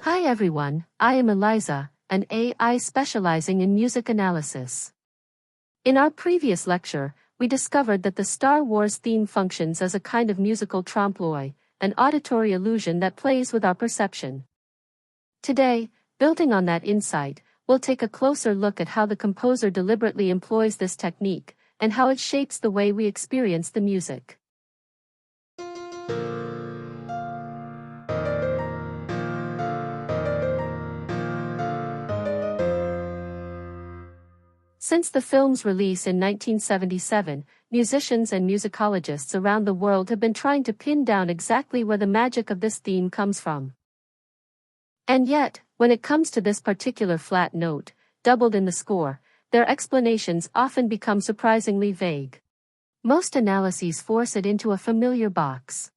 Hi everyone, I am Eliza, an AI specializing in music analysis. In our previous lecture, we discovered that the Star Wars theme functions as a kind of musical trompe-l'œil, an auditory illusion that plays with our perception. Today, building on that insight, we'll take a closer look at how the composer deliberately employs this technique, and how it shapes the way we experience the music. Since the film's release in 1977, musicians and musicologists around the world have been trying to pin down exactly where the magic of this theme comes from. And yet, when it comes to this particular flat note, doubled in the score, their explanations often become surprisingly vague. Most analyses force it into a familiar box.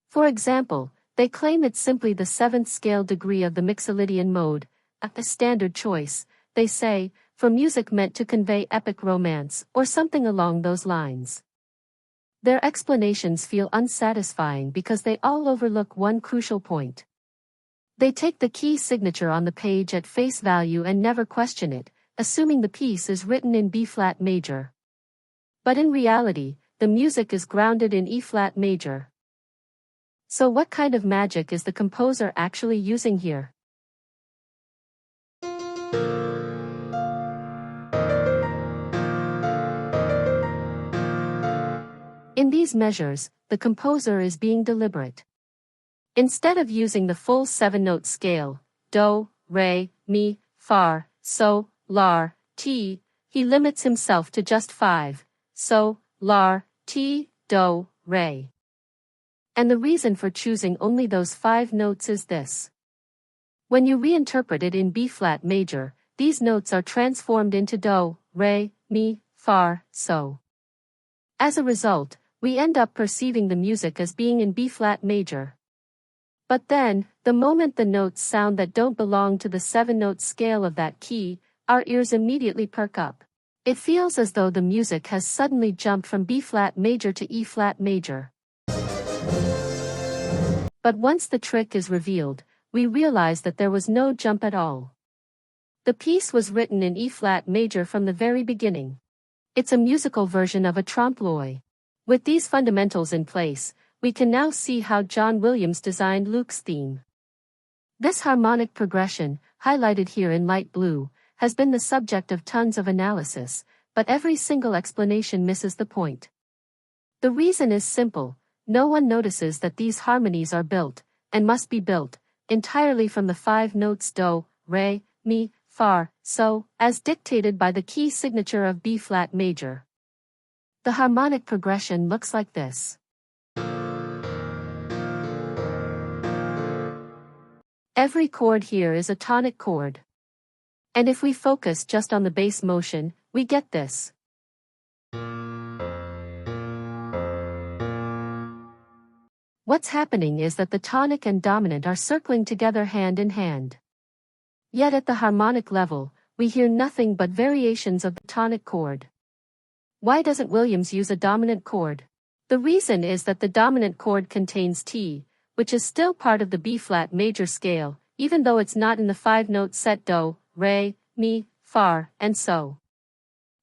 For example, they claim it's simply the 7th scale degree of the Mixolydian mode, a standard choice, they say, for music meant to convey epic romance, or something along those lines. Their explanations feel unsatisfying because they all overlook one crucial point. They take the key signature on the page at face value and never question it, assuming the piece is written in B-flat major. But in reality, the music is grounded in E-flat major. So what kind of magic is the composer actually using here? In these measures, the composer is being deliberate. Instead of using the full 7-note scale, do, re, mi, fa, so, la, ti, he limits himself to just 5, so, la, ti, do, re. And the reason for choosing only those 5 notes is this. When you reinterpret it in B-flat major, these notes are transformed into do, re, mi, fa, so. As a result, we end up perceiving the music as being in B-flat major. But then, the moment the notes sound that don't belong to the 7-note scale of that key, our ears immediately perk up. It feels as though the music has suddenly jumped from B-flat major to E-flat major. But once the trick is revealed, we realize that there was no jump at all. The piece was written in E-flat major from the very beginning. It's a musical version of a trompe-l'œil. With these fundamentals in place, we can now see how John Williams designed Luke's theme. This harmonic progression, highlighted here in light blue, has been the subject of tons of analysis, but every single explanation misses the point. The reason is simple: no one notices that these harmonies are built, and must be built, entirely from the 5 notes do, re, mi, fa, so, as dictated by the key signature of B-flat major. The harmonic progression looks like this. Every chord here is a tonic chord. And if we focus just on the bass motion, we get this. What's happening is that the tonic and dominant are circling together hand in hand. Yet at the harmonic level, we hear nothing but variations of the tonic chord. Why doesn't Williams use a dominant chord? The reason is that the dominant chord contains T, which is still part of the B-flat major scale, even though it's not in the 5-note set do, re, mi, fa, and so.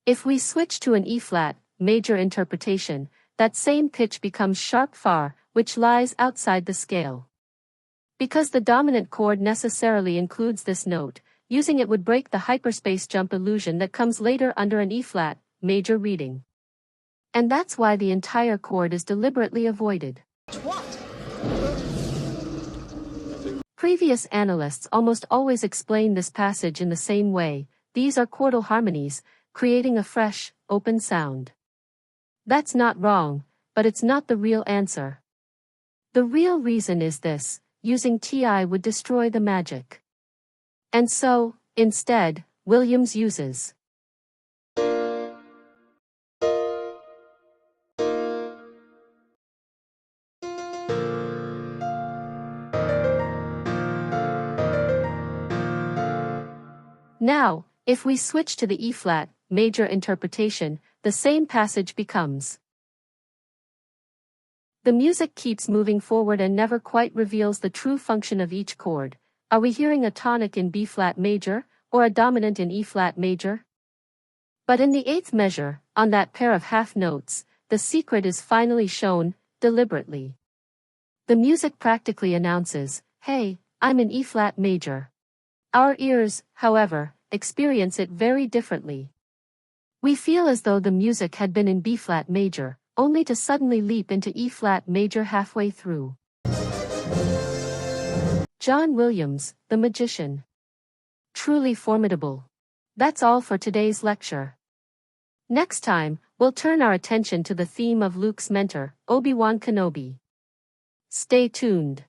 If we switch to an E-flat major interpretation, that same pitch becomes sharp fa, which lies outside the scale. Because the dominant chord necessarily includes this note, using it would break the hyperspace jump illusion that comes later under an E-flat major reading. And that's why the entire chord is deliberately avoided. What? Previous analysts almost always explain this passage in the same way: these are quartal harmonies, creating a fresh, open sound. That's not wrong, but it's not the real answer. The real reason is this: using TI would destroy the magic. And so, instead, Williams uses Now, if we switch to the E-flat major interpretation, the same passage becomes. The music keeps moving forward and never quite reveals the true function of each chord, Are we hearing a tonic in B-flat major, or a dominant in E-flat major? But in the eighth measure, on that pair of half notes, the secret is finally shown, deliberately. The music practically announces, hey, I'm in E-flat major. Our ears, however, experience it very differently. We feel as though the music had been in B-flat major, only to suddenly leap into E-flat major halfway through. John Williams, the magician. Truly formidable. That's all for today's lecture. Next time, we'll turn our attention to the theme of Luke's mentor, Obi-Wan Kenobi. Stay tuned.